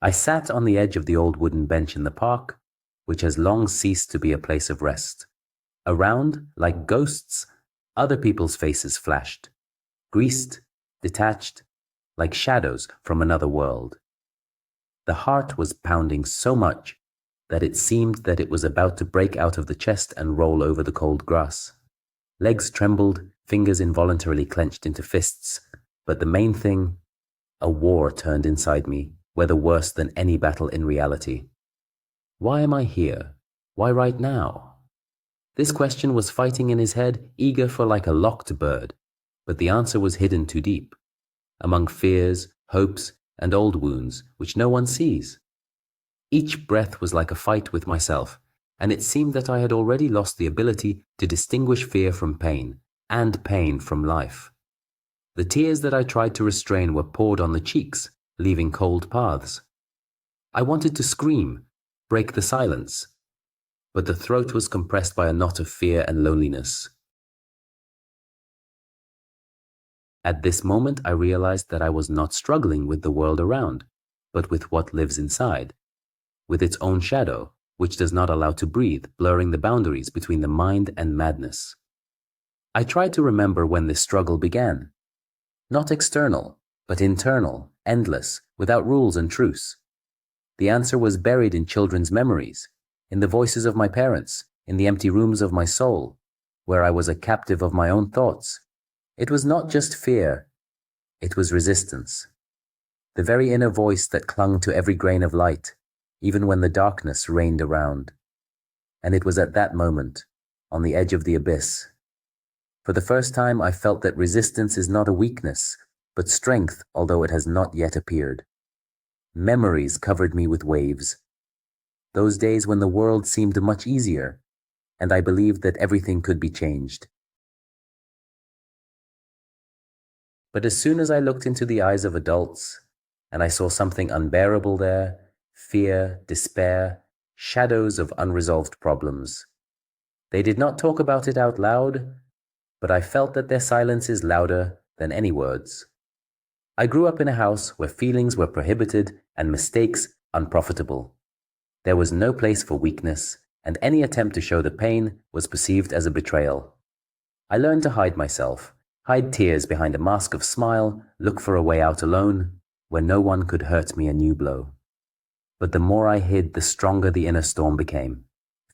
I sat on the edge of the old wooden bench in the park, which has long ceased to be a place of rest. Around, like ghosts, other people's faces flashed, greased, detached, like shadows from another world. The heart was pounding so much that it seemed that it was about to break out of the chest and roll over the cold grass. Legs trembled, fingers involuntarily clenched into fists, but the main thing, a war turned inside me, whether worse than any battle in reality. Why am I here? Why right now? This question was fighting in his head, eager for like a locked bird, but the answer was hidden too deep, among fears, hopes, and old wounds which no one sees. Each breath was like a fight with myself, and it seemed that I had already lost the ability to distinguish fear from pain, and pain from life. The tears that I tried to restrain were poured on the cheeks, leaving cold paths. I wanted to scream, break the silence, but the throat was compressed by a knot of fear and loneliness. At this moment, I realized that I was not struggling with the world around, but with what lives inside, with its own shadow, which does not allow to breathe, blurring the boundaries between the mind and madness. I tried to remember when this struggle began. Not external, but internal, endless, without rules and truce. The answer was buried in children's memories, in the voices of my parents, in the empty rooms of my soul, where I was a captive of my own thoughts. It was not just fear, it was resistance. The very inner voice that clung to every grain of light, even when the darkness reigned around. And it was at that moment, on the edge of the abyss. For the first time, I felt that resistance is not a weakness, but strength, although it has not yet appeared. Memories covered me with waves. Those days when the world seemed much easier, and I believed that everything could be changed. But as soon as I looked into the eyes of adults, and I saw something unbearable there, fear, despair, shadows of unresolved problems. They did not talk about it out loud, but I felt that their silence is louder than any words. I grew up in a house where feelings were prohibited and mistakes unprofitable. There was no place for weakness, and any attempt to show the pain was perceived as a betrayal. I learned to hide myself, hide tears behind a mask of smile, look for a way out alone, where no one could hurt me a new blow. But the more I hid, the stronger the inner storm became.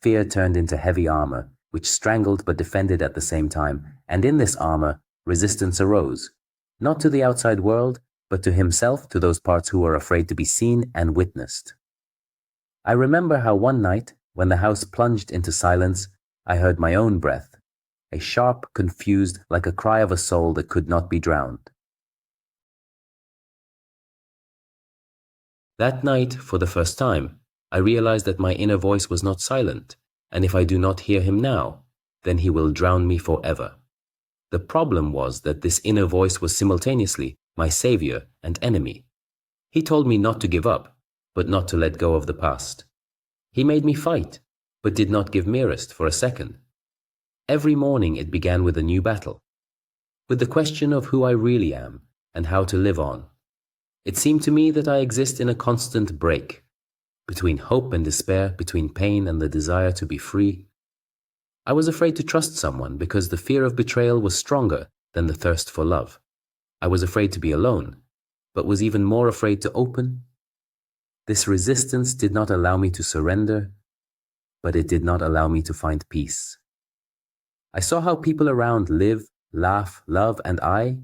Fear turned into heavy armor, which strangled but defended at the same time, and in this armor, resistance arose, not to the outside world, but to himself, to those parts who were afraid to be seen and witnessed. I remember how one night, when the house plunged into silence, I heard my own breath, a sharp, confused, like a cry of a soul that could not be drowned. That night, for the first time, I realized that my inner voice was not silent, and if I do not hear him now, then he will drown me forever. The problem was that this inner voice was simultaneously my savior and enemy. He told me not to give up, but not to let go of the past. He made me fight, but did not give me rest for a second. Every morning it began with a new battle, with the question of who I really am and how to live on. It seemed to me that I exist in a constant break, between hope and despair, between pain and the desire to be free. I was afraid to trust someone because the fear of betrayal was stronger than the thirst for love. I was afraid to be alone, but was even more afraid to open. This resistance did not allow me to surrender, but it did not allow me to find peace. I saw how people around live, laugh, love, and I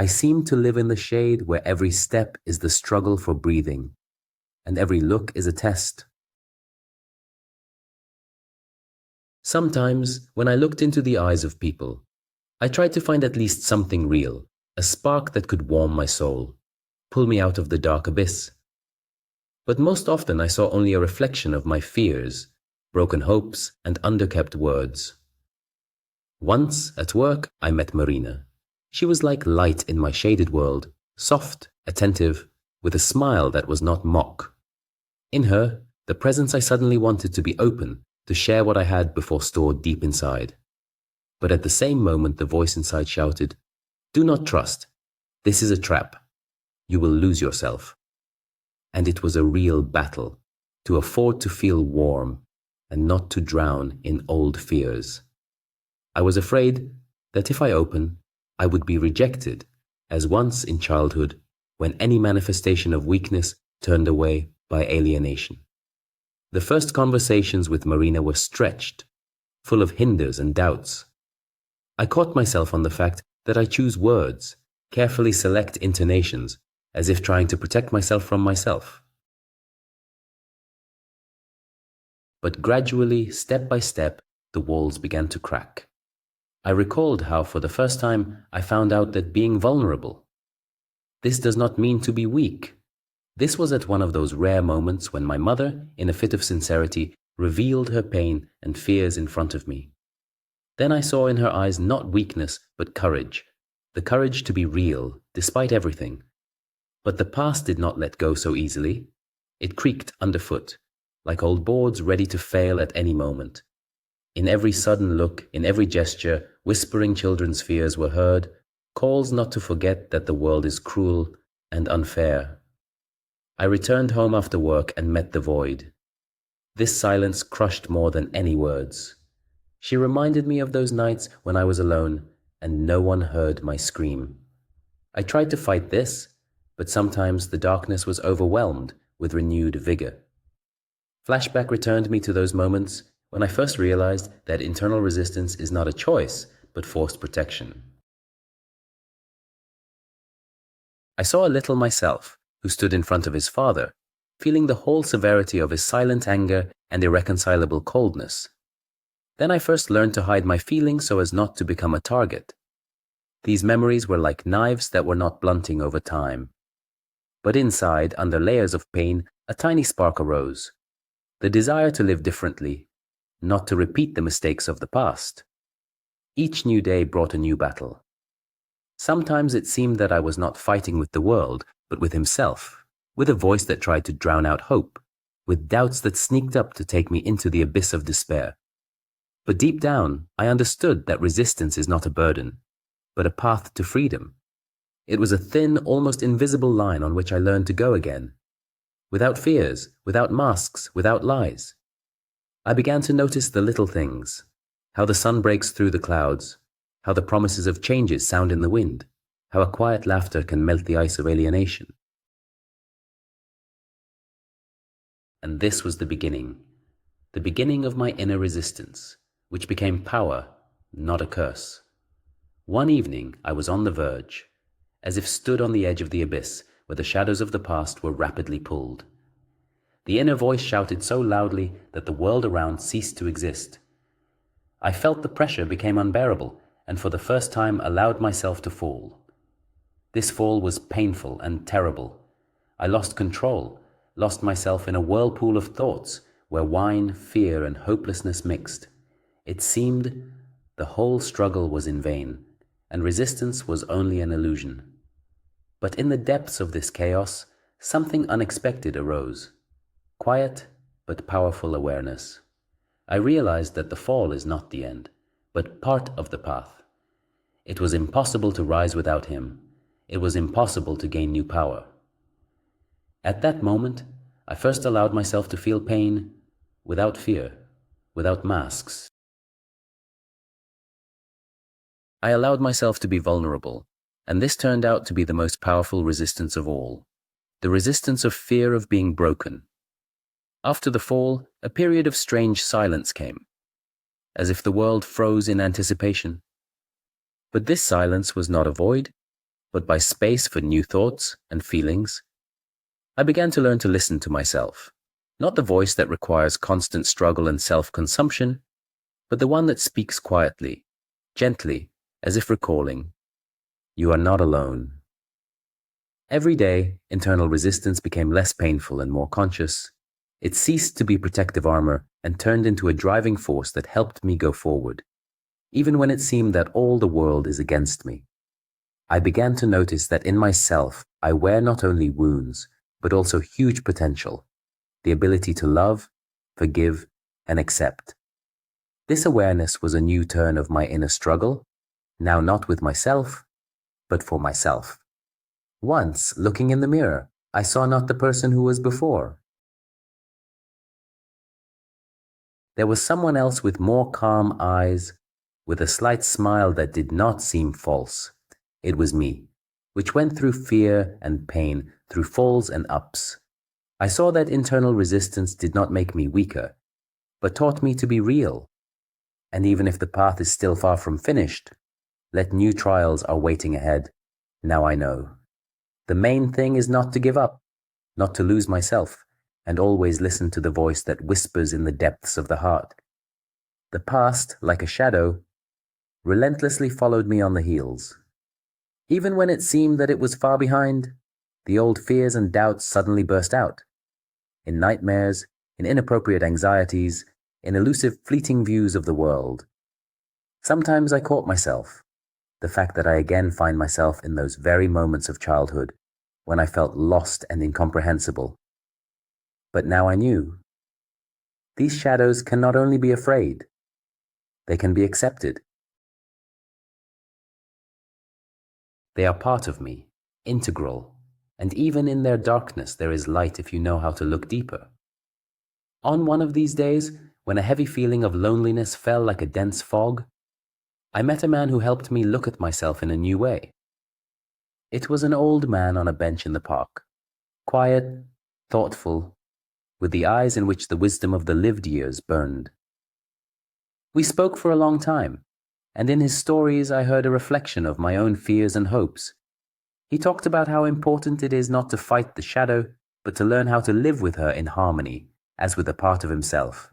seemed to live in the shade where every step is the struggle for breathing, and every look is a test. Sometimes, when I looked into the eyes of people, I tried to find at least something real, a spark that could warm my soul, pull me out of the dark abyss. But most often I saw only a reflection of my fears, broken hopes, and underkept words. Once, at work, I met Marina. She was like light in my shaded world, soft, attentive, with a smile that was not mock. In her, the presence I suddenly wanted to be open, to share what I had before stored deep inside. But at the same moment the voice inside shouted, "Do not trust. This is a trap. You will lose yourself." And it was a real battle, to afford to feel warm and not to drown in old fears. I was afraid that if I opened, I would be rejected, as once in childhood, when any manifestation of weakness turned away by alienation. The first conversations with Marina were stretched, full of hinders and doubts. I caught myself on the fact that I choose words, carefully select intonations, as if trying to protect myself from myself. But gradually, step by step, the walls began to crack. I recalled how for the first time I found out that being vulnerable. This does not mean to be weak. This was at one of those rare moments when my mother, in a fit of sincerity, revealed her pain and fears in front of me. Then I saw in her eyes not weakness, but courage. The courage to be real, despite everything. But the past did not let go so easily. It creaked underfoot, like old boards ready to fail at any moment. In every sudden look, in every gesture, whispering children's fears were heard, calls not to forget that the world is cruel and unfair. I returned home after work and met the void. This silence crushed more than any words. She reminded me of those nights when I was alone and no one heard my scream. I tried to fight this, but sometimes the darkness was overwhelmed with renewed vigor. Flashback returned me to those moments when I first realized that internal resistance is not a choice, but forced protection. I saw a little myself, who stood in front of his father, feeling the whole severity of his silent anger and irreconcilable coldness. Then I first learned to hide my feelings so as not to become a target. These memories were like knives that were not blunting over time. But inside, under layers of pain, a tiny spark arose. The desire to live differently, not to repeat the mistakes of the past. Each new day brought a new battle. Sometimes it seemed that I was not fighting with the world, but with himself, with a voice that tried to drown out hope, with doubts that sneaked up to take me into the abyss of despair. But deep down, I understood that resistance is not a burden, but a path to freedom. It was a thin, almost invisible line on which I learned to go again. Without fears, without masks, without lies. I began to notice the little things, how the sun breaks through the clouds, how the promises of changes sound in the wind, how a quiet laughter can melt the ice of alienation. And this was the beginning of my inner resistance, which became power, not a curse. One evening I was on the verge, as if stood on the edge of the abyss where the shadows of the past were rapidly pulled. The inner voice shouted so loudly that the world around ceased to exist. I felt the pressure became unbearable, and for the first time allowed myself to fall. This fall was painful and terrible. I lost control, lost myself in a whirlpool of thoughts where wine, fear, and hopelessness mixed. It seemed the whole struggle was in vain, and resistance was only an illusion. But in the depths of this chaos, something unexpected arose. Quiet but powerful awareness. I realized that the fall is not the end, but part of the path. It was impossible to rise without him. It was impossible to gain new power. At that moment, I first allowed myself to feel pain without fear, without masks. I allowed myself to be vulnerable, and this turned out to be the most powerful resistance of all, the resistance of fear of being broken. After the fall, a period of strange silence came, as if the world froze in anticipation. But this silence was not a void, but by space for new thoughts and feelings. I began to learn to listen to myself, not the voice that requires constant struggle and self-consumption, but the one that speaks quietly, gently, as if recalling, "You are not alone." Every day, internal resistance became less painful and more conscious. It ceased to be protective armor and turned into a driving force that helped me go forward, even when it seemed that all the world is against me. I began to notice that in myself I wear not only wounds, but also huge potential, the ability to love, forgive, and accept. This awareness was a new turn of my inner struggle, now not with myself, but for myself. Once, looking in the mirror, I saw not the person who was before. There was someone else with more calm eyes, with a slight smile that did not seem false. It was me, which went through fear and pain, through falls and ups. I saw that internal resistance did not make me weaker, but taught me to be real. And even if the path is still far from finished, that new trials are waiting ahead, now I know. The main thing is not to give up, not to lose myself, and always listen to the voice that whispers in the depths of the heart. The past, like a shadow, relentlessly followed me on the heels. Even when it seemed that it was far behind, the old fears and doubts suddenly burst out. In nightmares, in inappropriate anxieties, in elusive fleeting views of the world. Sometimes I caught myself, the fact that I again find myself in those very moments of childhood, when I felt lost and incomprehensible. But now I knew. These shadows can not only be afraid, they can be accepted. They are part of me, integral, and even in their darkness there is light if you know how to look deeper. On one of these days, when a heavy feeling of loneliness fell like a dense fog, I met a man who helped me look at myself in a new way. It was an old man on a bench in the park, quiet, thoughtful, with the eyes in which the wisdom of the lived years burned. We spoke for a long time, and in his stories I heard a reflection of my own fears and hopes. He talked about how important it is not to fight the shadow, but to learn how to live with her in harmony, as with a part of himself.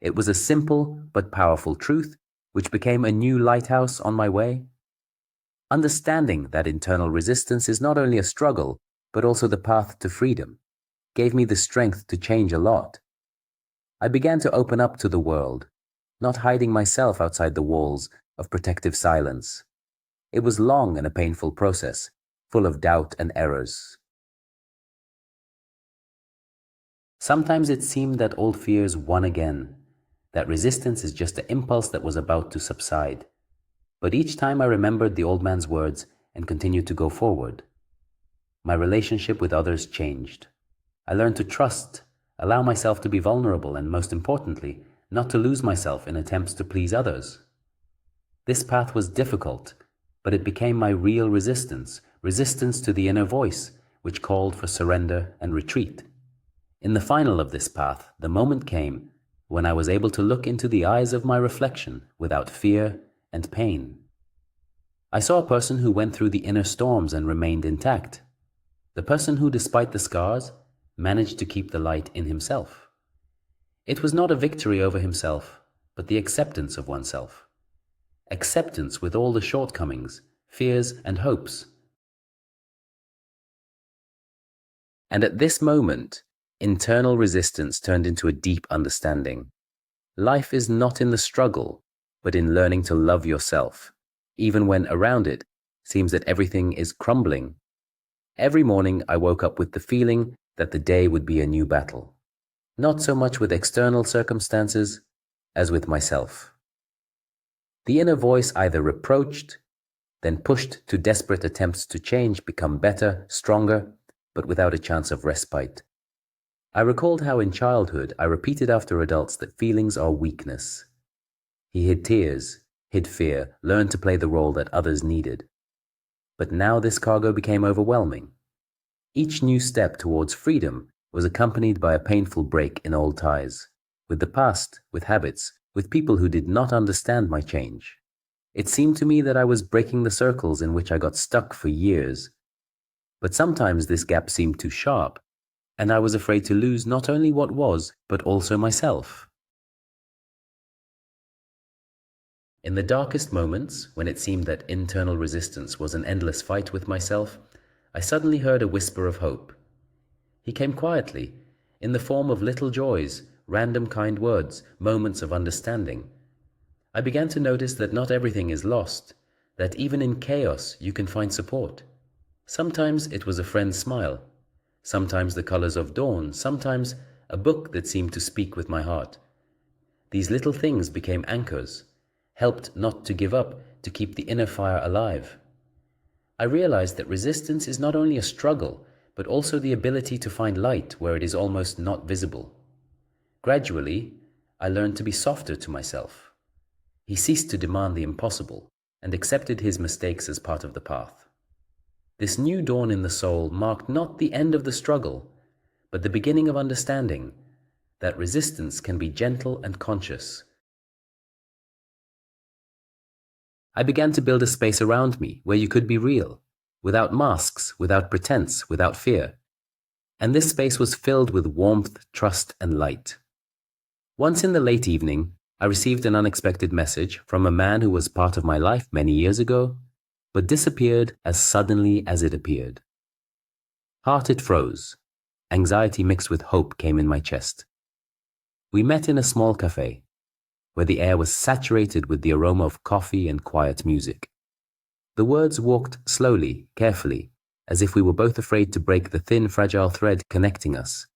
It was a simple but powerful truth, which became a new lighthouse on my way. Understanding that internal resistance is not only a struggle, but also the path to freedom, gave me the strength to change a lot. I began to open up to the world, not hiding myself outside the walls of protective silence. It was long and a painful process, full of doubt and errors. Sometimes it seemed that old fears won again, that resistance is just an impulse that was about to subside. But each time I remembered the old man's words and continued to go forward. My relationship with others changed. I learned to trust, allow myself to be vulnerable, and most importantly, not to lose myself in attempts to please others. This path was difficult, but it became my real resistance to the inner voice, which called for surrender and retreat. In the final of this path, the moment came when I was able to look into the eyes of my reflection without fear and pain. I saw a person who went through the inner storms and remained intact. The person who, despite the scars, managed to keep the light in himself. It was not a victory over himself, but the acceptance of oneself. Acceptance with all the shortcomings, fears, and hopes. And at this moment, internal resistance turned into a deep understanding. Life is not in the struggle, but in learning to love yourself, even when around it seems that everything is crumbling. Every morning I woke up with the feeling that the day would be a new battle, not so much with external circumstances as with myself. The inner voice either reproached, then pushed to desperate attempts to change, become better, stronger, but without a chance of respite. I recalled how in childhood I repeated after adults that feelings are weakness. He hid tears, hid fear, learned to play the role that others needed. But now this cargo became overwhelming. Each new step towards freedom was accompanied by a painful break in old ties, with the past, with habits, with people who did not understand my change. It seemed to me that I was breaking the circles in which I got stuck for years. But sometimes this gap seemed too sharp, and I was afraid to lose not only what was, but also myself. In the darkest moments, when it seemed that internal resistance was an endless fight with myself, I suddenly heard a whisper of hope. He came quietly, in the form of little joys, random kind words, moments of understanding. I began to notice that not everything is lost, that even in chaos you can find support. Sometimes it was a friend's smile, sometimes the colors of dawn, sometimes a book that seemed to speak with my heart. These little things became anchors, helped not to give up, to keep the inner fire alive. I realized that resistance is not only a struggle, but also the ability to find light where it is almost not visible. Gradually, I learned to be softer to myself. He ceased to demand the impossible and accepted his mistakes as part of the path. This new dawn in the soul marked not the end of the struggle, but the beginning of understanding that resistance can be gentle and conscious. I began to build a space around me where you could be real, without masks, without pretense, without fear. And this space was filled with warmth, trust, and light. Once in the late evening, I received an unexpected message from a man who was part of my life many years ago, but disappeared as suddenly as it appeared. Heart it froze. Anxiety mixed with hope came in my chest. We met in a small cafe, where the air was saturated with the aroma of coffee and quiet music. The words walked slowly, carefully, as if we were both afraid to break the thin, fragile thread connecting us.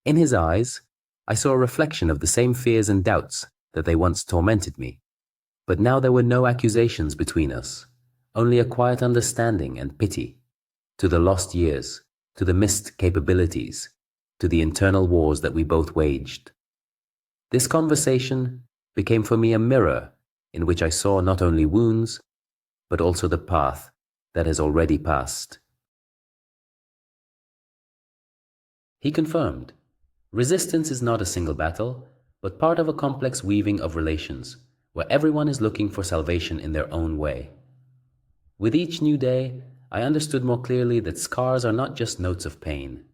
In his eyes, I saw a reflection of the same fears and doubts that they once tormented me. But now there were no accusations between us, only a quiet understanding and pity, to the lost years, to the missed capabilities, to the internal wars that we both waged. This conversation became for me a mirror in which I saw not only wounds, but also the path that has already passed. He confirmed, resistance is not a single battle, but part of a complex weaving of relations, where everyone is looking for salvation in their own way. With each new day, I understood more clearly that scars are not just notes of pain.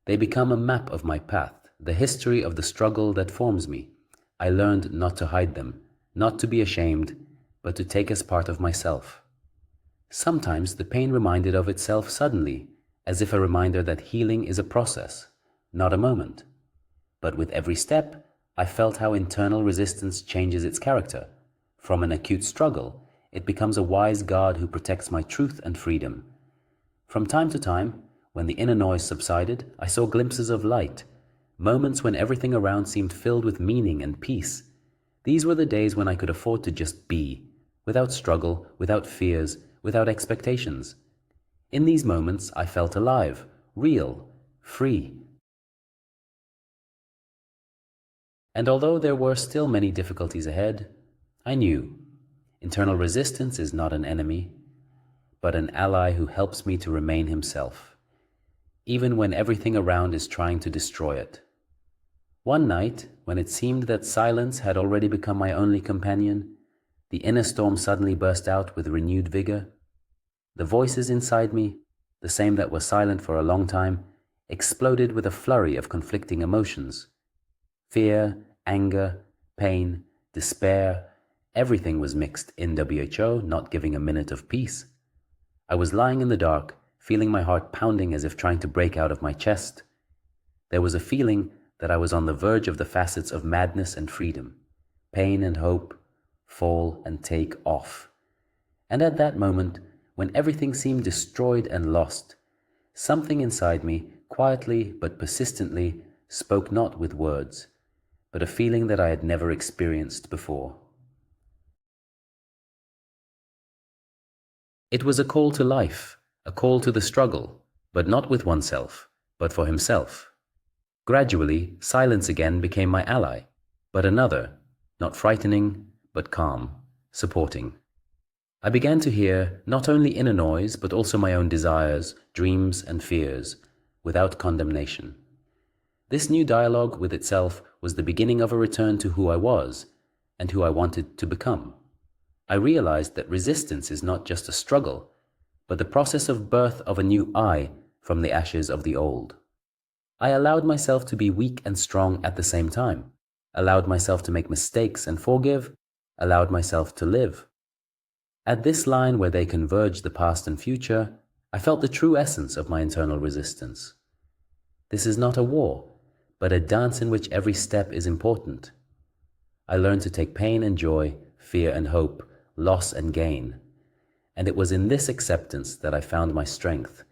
They become a map of my path, the history of the struggle that forms me. I learned not to hide them, not to be ashamed, but to take as part of myself. Sometimes the pain reminded of itself suddenly, as if a reminder that healing is a process, not a moment. But with every step, I felt how internal resistance changes its character. From an acute struggle, it becomes a wise guard who protects my truth and freedom. From time to time, when the inner noise subsided, I saw glimpses of light, moments when everything around seemed filled with meaning and peace. These were the days when I could afford to just be, without struggle, without fears, without expectations. In these moments, I felt alive, real, free. And although there were still many difficulties ahead, I knew internal resistance is not an enemy, but an ally who helps me to remain himself, even when everything around is trying to destroy it. One night, when it seemed that silence had already become my only companion, the inner storm suddenly burst out with renewed vigor. The voices inside me, the same that were silent for a long time, exploded with a flurry of conflicting emotions. Fear, anger, pain, despair, everything was mixed in WHO, not giving a minute of peace. I was lying in the dark, feeling my heart pounding as if trying to break out of my chest. There was a feeling that I was on the verge of the facets of madness and freedom, pain and hope, fall and take off. And at that moment, when everything seemed destroyed and lost, something inside me, quietly but persistently, spoke not with words, but a feeling that I had never experienced before. It was a call to life, a call to the struggle, but not with oneself, but for himself. Gradually, silence again became my ally, but another, not frightening, but calm, supporting. I began to hear not only inner noise, but also my own desires, dreams, and fears, without condemnation. This new dialogue with itself was the beginning of a return to who I was and who I wanted to become. I realized that resistance is not just a struggle, but the process of birth of a new I from the ashes of the old. I allowed myself to be weak and strong at the same time, allowed myself to make mistakes and forgive, allowed myself to live. At this line where they converge, the past and future, I felt the true essence of my internal resistance. This is not a war, but a dance in which every step is important. I learned to take pain and joy, fear and hope, loss and gain. And it was in this acceptance that I found my strength.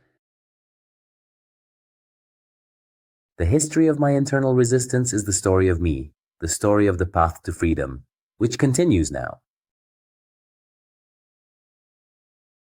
The history of my internal resistance is the story of me, the story of the path to freedom, which continues now.